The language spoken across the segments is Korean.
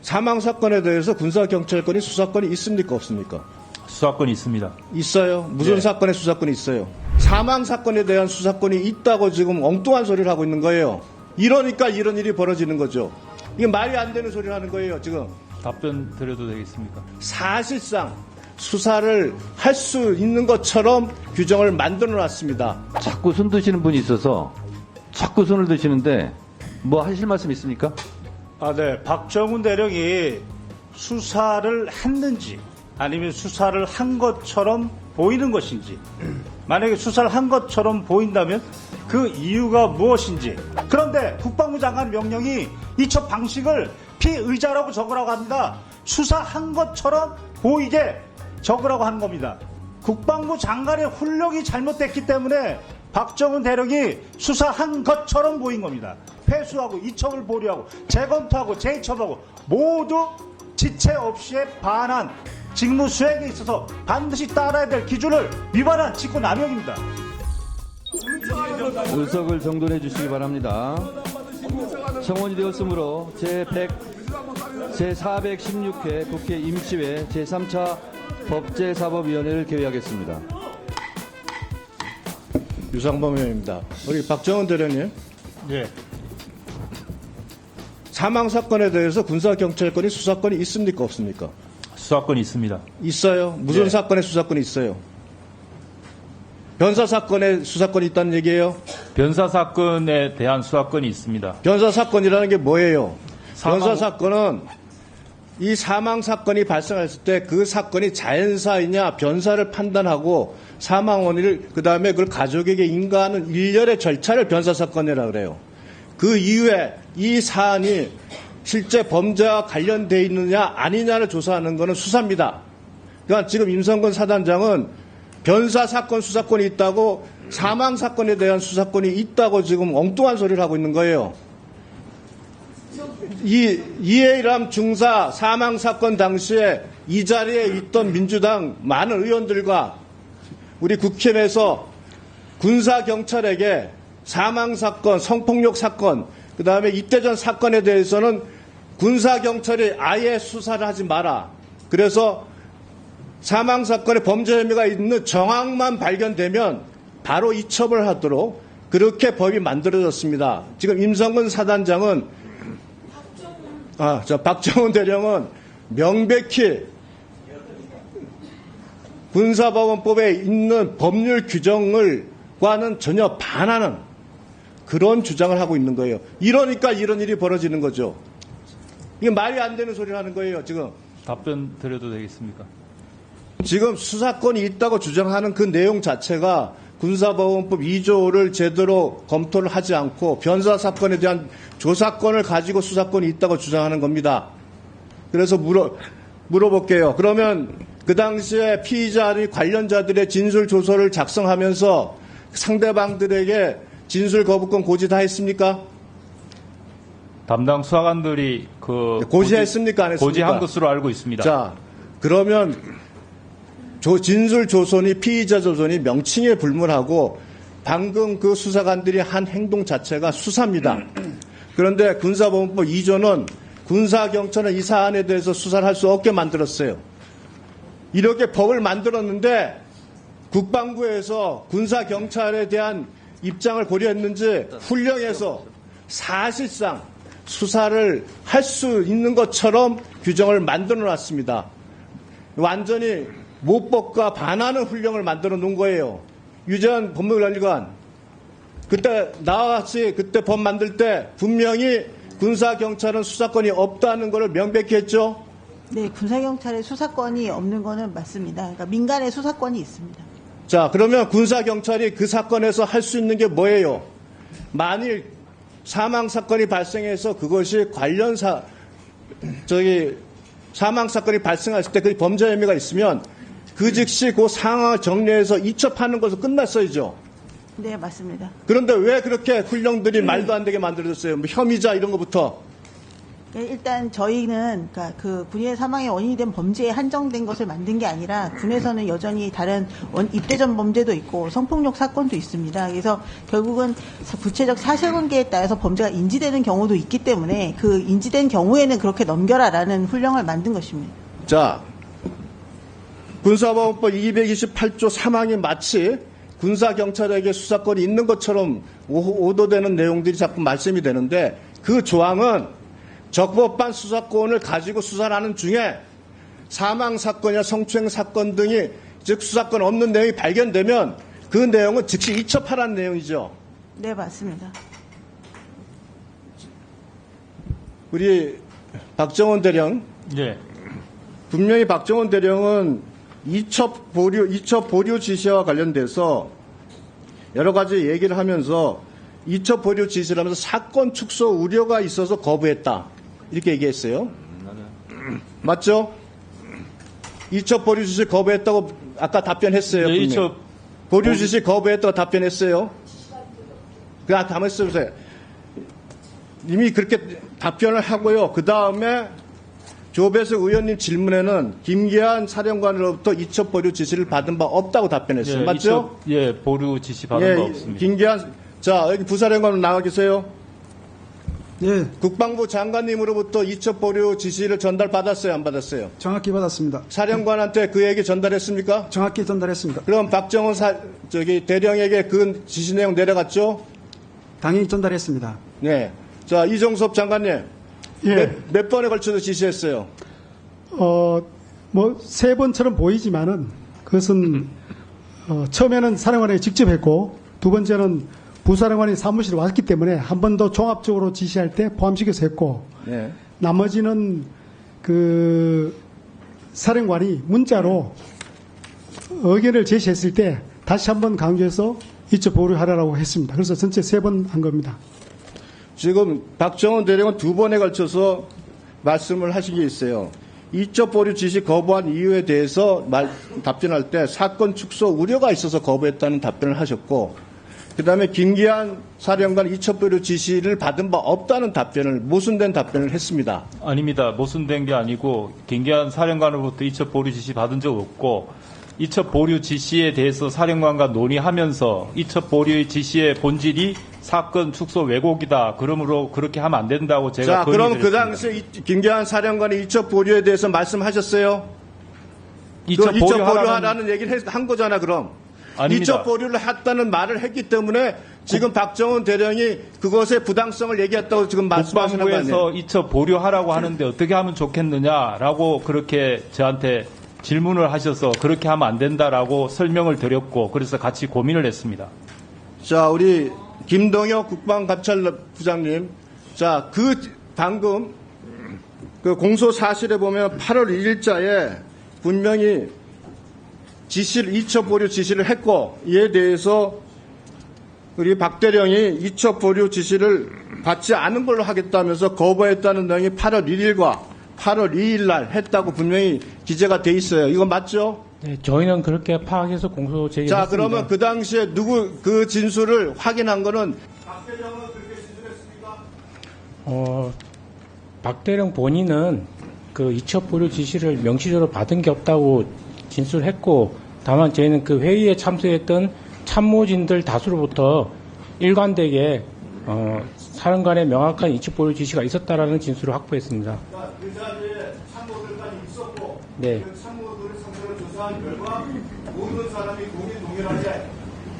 사망 사건에 대해서 군사경찰권이 수사권이 있습니까? 없습니까? 수사권이 있습니다. 있어요. 무슨 네. 사건에 수사권이 있어요? 사망 사건에 대한 수사권이 있다고 지금 엉뚱한 소리를 하고 있는 거예요. 이러니까 이런 일이 벌어지는 거죠. 이게 말이 안 되는 소리를 하는 거예요, 지금. 답변 드려도 되겠습니까? 사실상 수사를 할 수 있는 것처럼 규정을 만들어 놨습니다. 자꾸 손 드시는 분이 있어서 자꾸 손을 드시는데 뭐 하실 말씀 있습니까? 네. 박정훈 대령이 수사를 했는지 아니면 수사를 한 것처럼 보이는 것인지, 만약에 수사를 한 것처럼 보인다면 그 이유가 무엇인지. 그런데 국방부 장관 명령이 이처 방식을 피의자라고 적으라고 합니다. 수사한 것처럼 보이게 적으라고 하는 겁니다. 국방부 장관의 훈령이 잘못됐기 때문에 박정훈 대령이 수사한 것처럼 보인 겁니다. 회수하고 이첩을 보류하고 재검토하고 재이첩하고 모두 지체 없이의 반환, 직무 수행에 있어서 반드시 따라야 될 기준을 위반한 직권남용입니다. 의석을 정돈해 주시기 바랍니다. 성원이 되었으므로 제416회 국회 임시회 제3차 법제사법위원회를 개회하겠습니다. 유상범 의원입니다. 우리 박정훈 대령님, 예. 사망 사건에 대해서 군사경찰권이 수사권이 있습니까? 없습니까? 수사권이 있습니다. 있어요. 무슨 네. 사건에 수사권이 있어요? 변사 사건에 수사권이 있다는 얘기예요? 변사 사건에 대한 수사권이 있습니다. 변사 사건이라는 게 뭐예요? 사망- 변사 사건은 이 사망 사건이 발생했을 때 그 사건이 자연사이냐 변사를 판단하고 사망 원인을 그다음에 그걸 가족에게 인가하는 일련의 절차를 변사 사건이라고 그래요. 그 이후에 이 사안이 실제 범죄와 관련돼 있느냐 아니냐를 조사하는 것은 수사입니다. 그러니까 지금 임성근 사단장은 변사 사건 수사권이 있다고 사망 사건에 대한 수사권이 있다고 지금 엉뚱한 소리를 하고 있는 거예요. 이 이해람 중사 사망 사건 당시에 이 자리에 있던 민주당 많은 의원들과 우리 국회에서 군사 경찰에게 사망 사건, 성폭력 사건, 그 다음에 입대전 사건에 대해서는 군사 경찰이 아예 수사를 하지 마라. 그래서 사망 사건에 범죄 혐의가 있는 정황만 발견되면 바로 이첩을 하도록 그렇게 법이 만들어졌습니다. 지금 임성근 사단장은 박정훈 대령은 명백히 군사법원법에 있는 법률 규정과는 전혀 반하는 그런 주장을 하고 있는 거예요. 이러니까 이런 일이 벌어지는 거죠. 이게 말이 안 되는 소리를 하는 거예요, 지금. 답변 드려도 되겠습니까? 지금 수사권이 있다고 주장하는 그 내용 자체가 군사법원법 2조를 제대로 검토를 하지 않고 변사 사건에 대한 조사권을 가지고 수사권이 있다고 주장하는 겁니다. 그래서 물어볼게요. 그러면 그 당시에 피의자의 관련자들의 진술 조서를 작성하면서 상대방들에게 진술 거부권 고지 다 했습니까? 담당 수사관들이 고지했습니까? 안 했습니까? 고지한 것으로 알고 있습니다. 자, 그러면 진술 조선이 피의자 조선이 명칭에 불문하고 방금 그 수사관들이 한 행동 자체가 수사입니다. 그런데 군사법원법 2조는 군사경찰은 이 사안에 대해서 수사를 할 수 없게 만들었어요. 이렇게 법을 만들었는데 국방부에서 군사경찰에 대한 입장을 고려했는지 훈령에서 사실상 수사를 할 수 있는 것처럼 규정을 만들어 놨습니다. 완전히 모법과 반하는 훈령을 만들어 놓은 거예요. 유재한 법무관리관 그때 나와같이 그때 법 만들 때 분명히 군사경찰은 수사권이 없다는 것을 명백히 했죠. 네, 군사경찰의 수사권이 없는 거는 맞습니다. 그러니까 민간의 수사권이 있습니다. 자, 그러면 군사경찰이 그 사건에서 할 수 있는 게 뭐예요? 만일 사망 사건이 발생해서 그것이 사망 사건이 발생했을 때 그 범죄 혐의가 있으면 그 즉시 그 상황을 정리해서 이첩하는 것으로 끝났어야죠. 네, 맞습니다. 그런데 왜 그렇게 훈령들이 말도 안 되게 만들어졌어요? 뭐 혐의자 이런 것부터. 일단 저희는 그러니까 그 군인의 사망의 원인이 된 범죄에 한정된 것을 만든 게 아니라 군에서는 여전히 다른 입대전 범죄도 있고 성폭력 사건도 있습니다. 그래서 결국은 구체적 사실관계에 따라서 범죄가 인지되는 경우도 있기 때문에 그 인지된 경우에는 그렇게 넘겨라라는 훈령을 만든 것입니다. 자, 군사법원법 228조 3항이 마치 군사경찰에게 수사권이 있는 것처럼 오도되는 내용들이 자꾸 말씀이 되는데 그 조항은 적법한 수사권을 가지고 수사를 하는 중에 사망사건이나 성추행 사건 등이 즉 수사권 없는 내용이 발견되면 그 내용은 즉시 이첩하라는 내용이죠. 네, 맞습니다. 우리 박정원 대령, 예. 분명히 박정원 대령은 이첩 보류 지시와 관련돼서 여러 가지 얘기를 하면서 이첩 보류 지시를 하면서 사건 축소 우려가 있어서 거부했다. 이렇게 얘기했어요. 맞죠? 이첩 보류 지시 거부했다고 아까 답변했어요. 네, 분명히. 이첩 보류 지시 거부했다고 답변했어요. 그냥 가만히 있어보세요. 이미 그렇게 답변을 하고요. 그 다음에 조배석 의원님 질문에는 김기한 사령관으로부터 이첩 보류 지시를 받은 바 없다고 답변했어요. 예, 맞죠? 보류 지시 받은 바 없습니다. 김기한, 자, 여기 부사령관 나와 계세요. 예, 국방부 장관님으로부터 이첩 보류 지시를 전달받았어요? 안 받았어요? 정확히 받았습니다. 사령관한테 그 얘기 전달했습니까? 정확히 전달했습니다. 그럼 박정원 대령에게 그 지시 내용 내려갔죠? 당연히 전달했습니다. 네. 자, 이종섭 장관님. 예. 몇 번에 걸쳐서 지시했어요? 세 번처럼 보이지만은 그것은 처음에는 사령관에게 직접 했고 두 번째는 부사령관이 사무실에 왔기 때문에 한 번 더 종합적으로 지시할 때 포함시켜서 했고 네. 나머지는 그 사령관이 문자로 의견을 제시했을 때 다시 한 번 강조해서 이첩 보류하라고 했습니다. 그래서 전체 3번 한 겁니다. 지금 박정원 대령은 두 번에 걸쳐서 말씀을 하신 게 있어요. 이첩 보류 지시 거부한 이유에 대해서 답변할 때 사건 축소 우려가 있어서 거부했다는 답변을 하셨고 그다음에 김기한 사령관 이첩 보류 지시를 받은 바 없다는 답변을 모순된 답변을 했습니다. 아닙니다. 모순된 게 아니고 김기한 사령관으로부터 이첩 보류 지시 받은 적 없고 이첩 보류 지시에 대해서 사령관과 논의하면서 이첩 보류 지시의 본질이 사건 축소 왜곡이다. 그러므로 그렇게 하면 안 된다고 제가 자, 그럼 그 건의드렸습니다. 당시에 김기한 사령관이 이첩 보류에 대해서 말씀하셨어요? 이첩 이첩 보류하라는 보류하라는 얘기를 한 거잖아, 그럼. 아닙니다. 이첩 보류를 했다는 말을 했기 때문에 지금 박정원 대령이 그것의 부당성을 얘기했다고 지금 말씀하시는 거 아니에요? 국방부에서 이첩 보류하라고 하는데 어떻게 하면 좋겠느냐라고 그렇게 저한테 질문을 하셔서 그렇게 하면 안 된다라고 설명을 드렸고 그래서 같이 고민을 했습니다. 자, 우리 김동혁 국방감찰부장님. 자, 방금 그 공소 사실에 보면 8월 1일자에 분명히 이첩 보류 지시를 했고 이에 대해서 우리 박 대령이 이첩 보류 지시를 받지 않은 걸로 하겠다면서 거부했다는 내용이 8월 1일과 8월 2일 날 했다고 분명히 기재가 돼 있어요. 이거 맞죠? 네, 저희는 그렇게 파악해서 공소 제기했습니다. 자, 그러면 그 당시에 그 진술을 확인한 거는 박 대령은 그렇게 진술했습니까? 박 대령 본인은 그 이첩 보류 지시를 명시적으로 받은 게 없다고 진술했고, 다만 저희는 그 회의에 참석했던 참모진들 다수로부터 일관되게 사령관의 명확한 이첩 보류 지시가 있었다라는 진술을 확보했습니다. 그 자리에 참모들까지 있었고 네. 그 참모들을 상대로 조사한 결과 모든 사람이 동일하게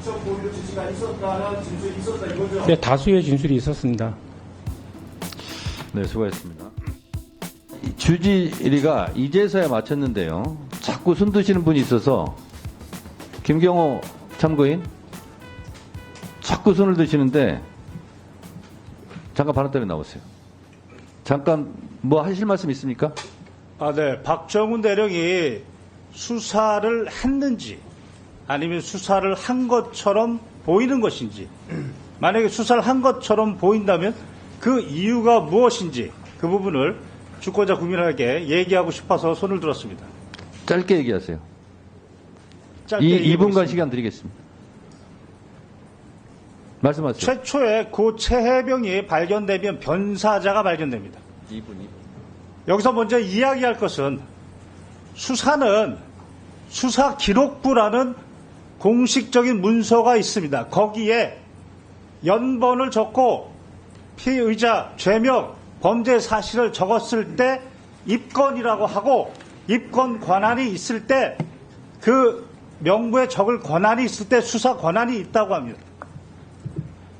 이첩 보류 지시가 있었다는 진술이 있었다 이거죠? 네, 다수의 진술이 있었습니다. 네, 수고했습니다. 주지리가 이제서야 마쳤는데요. 자꾸 숨 드시는 분이 있어서 김경호 참고인 자꾸 손을 드시는데 잠깐 발언 때문에 나오세요. 잠깐 뭐 하실 말씀 있습니까? 네. 박정훈 대령이 수사를 했는지 아니면 수사를 한 것처럼 보이는 것인지 만약에 수사를 한 것처럼 보인다면 그 이유가 무엇인지 그 부분을 주권자 국민에게 얘기하고 싶어서 손을 들었습니다. 짧게 얘기하세요. 짧게 2분간 얘기해보겠습니다. 시간 드리겠습니다. 말씀하세요. 최초에 고 최해병이 발견되면 변사자가 발견됩니다. 여기서 먼저 이야기할 것은 수사는 수사기록부라는 공식적인 문서가 있습니다. 거기에 연번을 적고 피의자, 죄명, 범죄 사실을 적었을 때 입건이라고 하고 입건 권한이 있을 때 그 명부에 적을 권한이 있을 때 수사 권한이 있다고 합니다.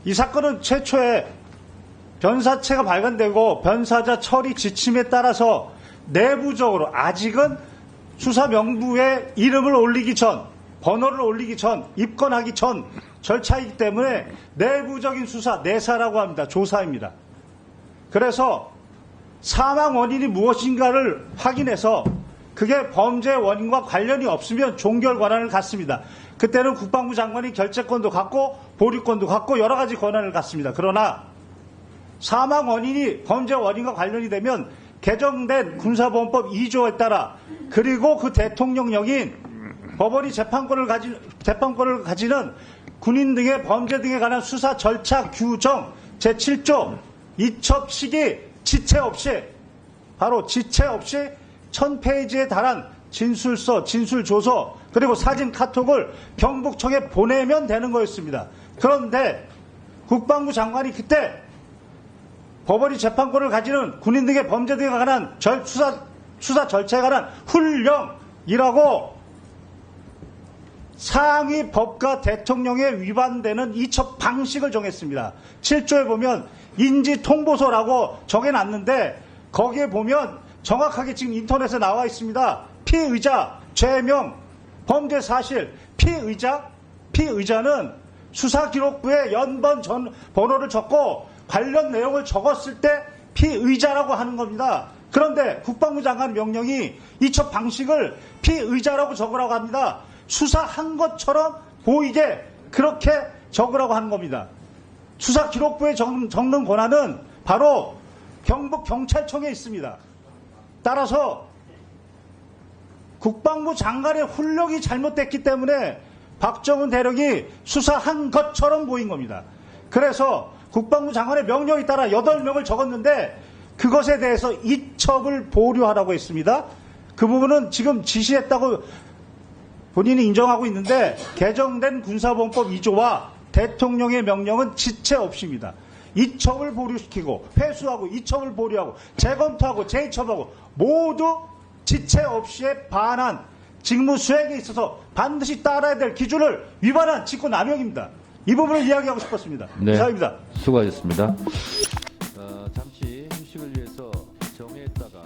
이 사건은 최초에 변사체가 발견되고 변사자 처리 지침에 따라서 내부적으로 아직은 수사 명부에 이름을 올리기 전, 번호를 올리기 전, 입건하기 전 절차이기 때문에 내부적인 수사, 내사라고 합니다. 조사입니다. 그래서 사망 원인이 무엇인가를 확인해서 그게 범죄 원인과 관련이 없으면 종결 권한을 갖습니다. 그때는 국방부 장관이 결재권도 갖고 보류권도 갖고 여러 가지 권한을 갖습니다. 그러나 사망 원인이 범죄 원인과 관련이 되면 개정된 군사보험법 2조에 따라 그리고 그 대통령령인 법원이 재판권을 가지는 군인 등의 범죄 등에 관한 수사 절차 규정 제7조 이첩 시기 지체 없이 바로 지체 없이 1000페이지에 달한 진술서, 진술조서 그리고 사진 카톡을 경북청에 보내면 되는 거였습니다. 그런데 국방부 장관이 그때 법원이 재판권을 가지는 군인 등의 범죄 등에 관한 수사 절차에 관한 훈령이라고 상위 법과 대통령에 위반되는 이첩 방식을 정했습니다. 7조에 보면 인지통보서라고 정해놨는데 거기에 보면 정확하게 지금 인터넷에 나와 있습니다. 피의자, 죄명, 범죄 사실, 피의자는 수사기록부에 연번 번호를 적고 관련 내용을 적었을 때 피의자라고 하는 겁니다. 그런데 국방부 장관 명령이 이첩 방식을 피의자라고 적으라고 합니다. 수사한 것처럼 보이게 그렇게 적으라고 하는 겁니다. 수사기록부에 적는 권한은 바로 경북경찰청에 있습니다. 따라서 국방부 장관의 훈령이 잘못됐기 때문에 박정훈 대령이 수사한 것처럼 보인 겁니다. 그래서 국방부 장관의 명령에 따라 8명을 적었는데 그것에 대해서 이첩을 보류하라고 했습니다. 그 부분은 지금 지시했다고 본인이 인정하고 있는데 개정된 군사보험법 2조와 대통령의 명령은 지체 없이입니다. 이첩을 보류시키고 회수하고 이첩을 보류하고 재검토하고 재이첩하고 모두 지체 없이에 반한 직무 수행에 있어서 반드시 따라야 될 기준을 위반한 직권남용입니다. 이 부분을 이야기하고 싶었습니다. 네, 이상입니다. 수고하셨습니다. 잠시 휴식을 위해서 정회했다가